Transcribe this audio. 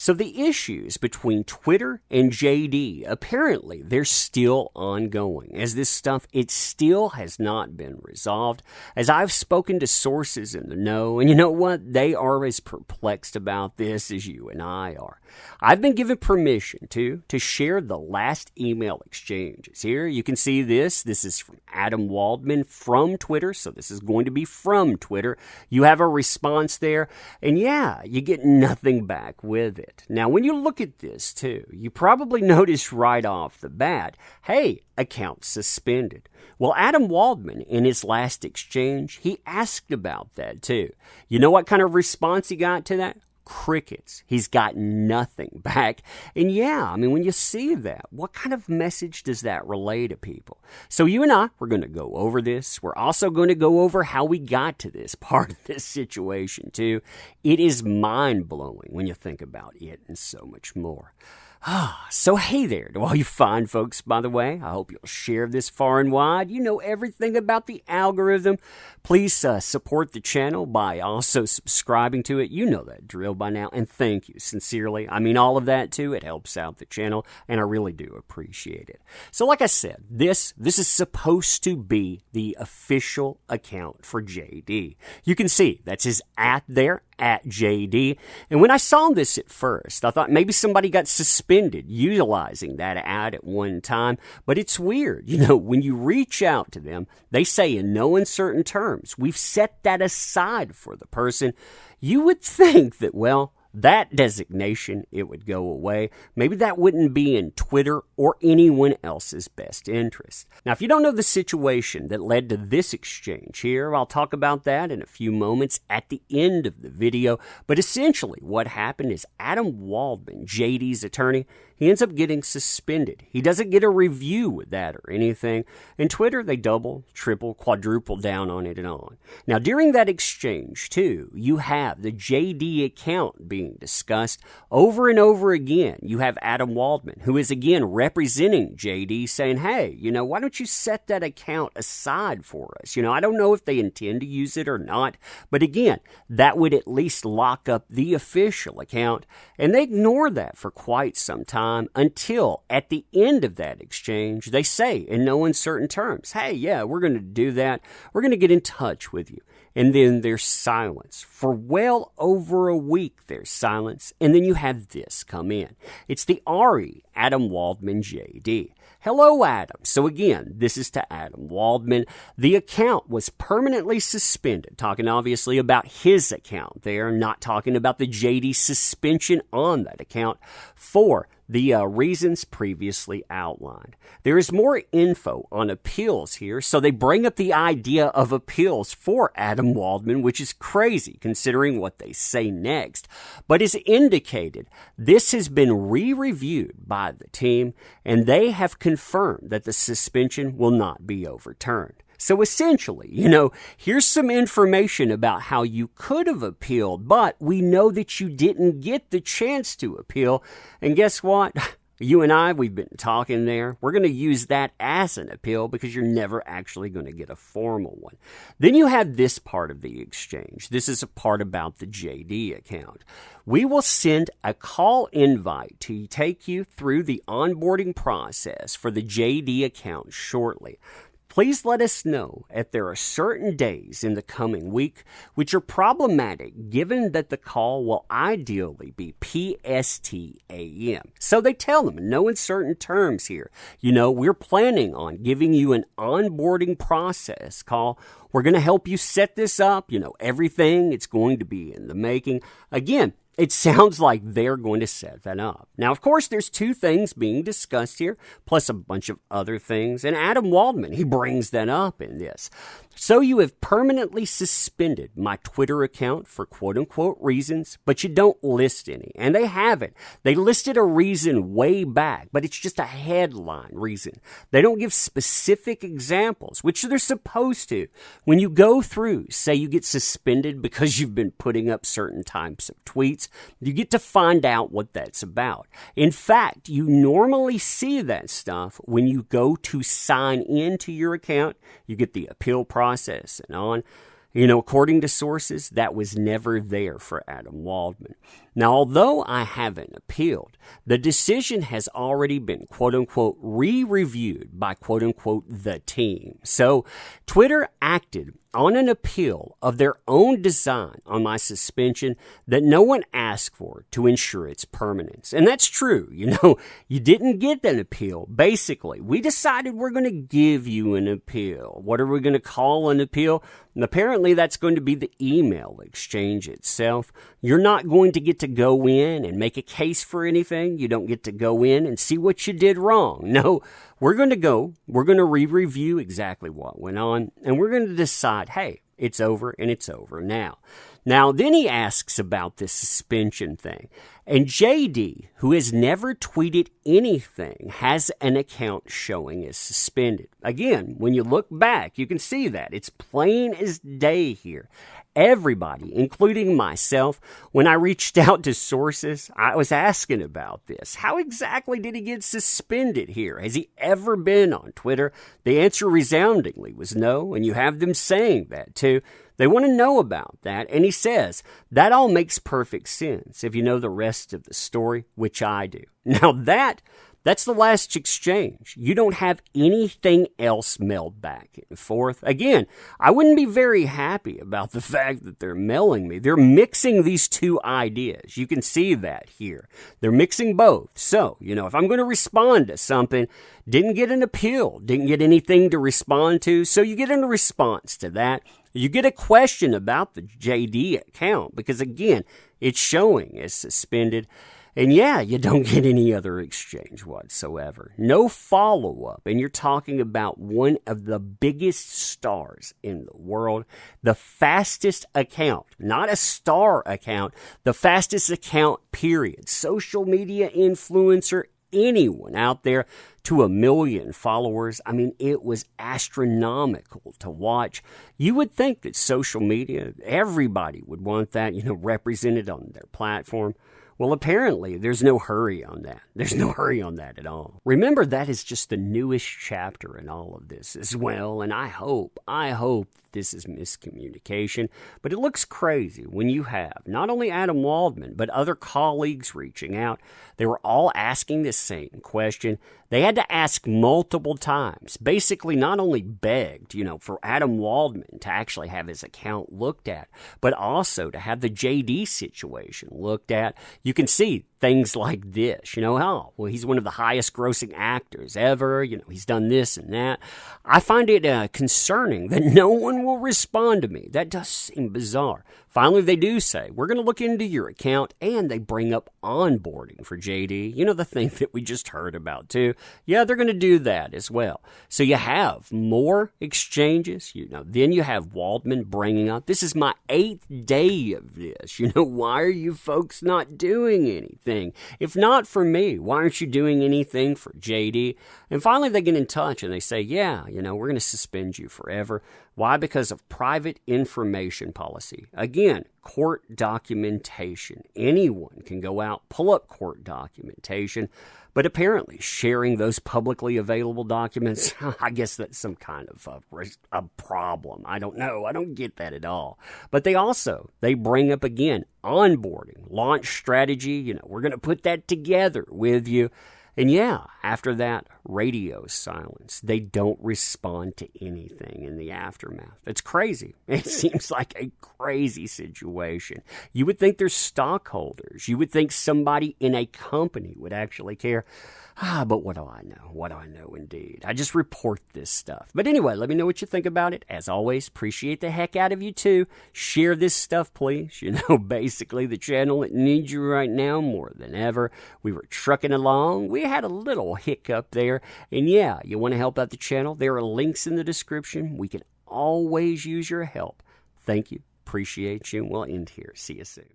So the issues between Twitter and JD, apparently they're still ongoing. As this stuff, it still has not been resolved. As I've spoken to sources in the know, and you know what? They are as perplexed about this as you and I are. I've been given permission to share the last email exchanges. Here you can see this. This is from Adam Waldman from Twitter, so this is going to be from Twitter. You have a response there, and yeah, you get nothing back with it. Now, when you look at this, too, you probably notice right off the bat, hey, account suspended. Well, Adam Waldman, in his last exchange, he asked about that, too. You know what kind of response he got to that? Crickets. He's got nothing back. And yeah, I mean, when you see that, what kind of message does that relay to people? So you and I, we're going to go over this. We're also going to go over how we got to this part of this situation, too. It is mind-blowing when you think about it and so much more. So hey there to all you fine folks, by the way. I hope you'll share this far and wide. You know everything about the algorithm. Please support the channel by also subscribing to it. You know that drill by now, and thank you sincerely. I mean all of that too. It helps out the channel, and I really do appreciate it. So like I said, this is supposed to be the official account for JD. You can see that's his @ there, @JD. And when I saw this at first, I thought maybe somebody got suspended utilizing that at one time. But it's weird. You know, when you reach out to them, they say in no uncertain terms, we've set that aside for the person. You would think that, well, that designation, it would go away. Maybe that wouldn't be in Twitter or anyone else's best interest. Now, if you don't know the situation that led to this exchange here, I'll talk about that in a few moments at the end of the video. But essentially, what happened is Adam Waldman, JD's attorney, he ends up getting suspended. He doesn't get a review with that or anything. And Twitter, they double, triple, quadruple down on it and on. Now, during that exchange, too, you have the JD account being discussed over and over again. You have Adam Waldman, who is again representing JD, saying, hey, you know, why don't you set that account aside for us? You know, I don't know if they intend to use it or not, but again, that would at least lock up the official account. And they ignore that for quite some time until at the end of that exchange, they say in no uncertain terms, hey, yeah, we're going to do that. We're going to get in touch with you. And then there's silence. For well over a week, there's silence. And then you have this come in. It's the RE, Adam Waldman, JD. Hello, Adam. So again, this is to Adam Waldman. The account was permanently suspended, talking obviously about his account there, not talking about the JD suspension on that account for the reasons previously outlined. There is more info on appeals here, so they bring up the idea of appeals for Adam Waldman, which is crazy considering what they say next. But as indicated, this has been re-reviewed by the team, and they have confirmed that the suspension will not be overturned. So essentially, you know, here's some information about how you could have appealed, but we know that you didn't get the chance to appeal. And guess what? You and I, we've been talking there. We're going to use that as an appeal because you're never actually going to get a formal one. Then you have this part of the exchange. This is a part about the JD account. We will send a call invite to take you through the onboarding process for the JD account shortly. Please let us know if there are certain days in the coming week which are problematic given that the call will ideally be PST/AM. So they tell them in no uncertain terms here, you know, we're planning on giving you an onboarding process call. We're going to help you set this up, you know, everything. It's going to be in the making. Again, it sounds like they're going to set that up. Now, of course, there's two things being discussed here, plus a bunch of other things. And Adam Waldman, he brings that up in this. So you have permanently suspended my Twitter account for quote-unquote reasons, but you don't list any. And they haven't. They listed a reason way back, but it's just a headline reason. They don't give specific examples, which they're supposed to. When you go through, say you get suspended because you've been putting up certain types of tweets, you get to find out what that's about. In fact, you normally see that stuff when you go to sign into your account. You get the appeal process and on. According to sources, that was never there for Adam Waldman. Now, although I haven't appealed, the decision has already been, quote-unquote, re-reviewed by, quote-unquote, the team. So Twitter acted on an appeal of their own design on my suspension that no one asked for to ensure its permanence. And that's true. You didn't get an appeal. Basically, we decided we're going to give you an appeal. What are we going to call an appeal? And apparently that's going to be the email exchange itself. You're not going to get to go in and make a case for anything. You don't get to go in and see what you did wrong. No, we're going to re-review exactly what went on, and we're going to decide, hey, it's over and it's over now. Now, then he asks about this suspension thing. And JD, who has never tweeted anything, has an account showing as suspended. Again, when you look back, you can see that. It's plain as day here. Everybody, including myself, when I reached out to sources, I was asking about this. How exactly did he get suspended here? Has he ever been on Twitter? The answer resoundingly was no, and you have them saying that too. They want to know about that, and he says, that all makes perfect sense if you know the rest of the story, which I do. Now that's the last exchange. You don't have anything else mailed back and forth. Again, I wouldn't be very happy about the fact that they're mailing me. They're mixing these two ideas. You can see that here. They're mixing both. So, if I'm going to respond to something, didn't get an appeal, didn't get anything to respond to, so you get a response to that. You get a question about the JD account because, again, it's showing as suspended. And yeah, you don't get any other exchange whatsoever. No follow-up. And you're talking about one of the biggest stars in the world. The fastest account, not a star account, the fastest account, period. Social media influencer, anyone out there to 1 million followers. I mean, it was astronomical to watch. You would think that social media, everybody would want that, represented on their platform. Well, apparently, there's no hurry on that. There's no hurry on that at all. Remember, that is just the newest chapter in all of this as well, and I hope this is miscommunication, but it looks crazy when you have not only Adam Waldman, but other colleagues reaching out. They were all asking the same question. They had to ask multiple times, basically not only begged, for Adam Waldman to actually have his account looked at, but also to have the JD situation looked at. You can see things like this, he's one of the highest grossing actors ever, he's done this and that. I find it concerning that no one will respond to me. That does seem bizarre. Finally, they do say, we're going to look into your account, and they bring up onboarding for JD. The thing that we just heard about too. Yeah, they're going to do that as well. So you have more exchanges, then you have Waldman bringing up, this is my 8th day of this. Why are you folks not doing anything? If not for me, why aren't you doing anything for JD? And finally, they get in touch and they say, yeah, we're going to suspend you forever. Why? Because of private information policy. Again, court documentation. Anyone can go out, pull up court documentation, but apparently sharing those publicly available documents, I guess that's some kind of a problem. I don't know. I don't get that at all. But they bring up again, onboarding, launch strategy. We're going to put that together with you. And yeah, after that, radio silence. They don't respond to anything in the aftermath. It's crazy. It seems like a crazy situation. You would think there's stockholders. You would think somebody in a company would actually care. But what do I know? What do I know indeed? I just report this stuff. But anyway, let me know what you think about it. As always, appreciate the heck out of you too. Share this stuff, please. Basically the channel that needs you right now more than ever. We were trucking along. We had a little hiccup there. And yeah, you want to help out the channel? There are links in the description. We can always use your help. Thank you. Appreciate you. We'll end here. See you soon.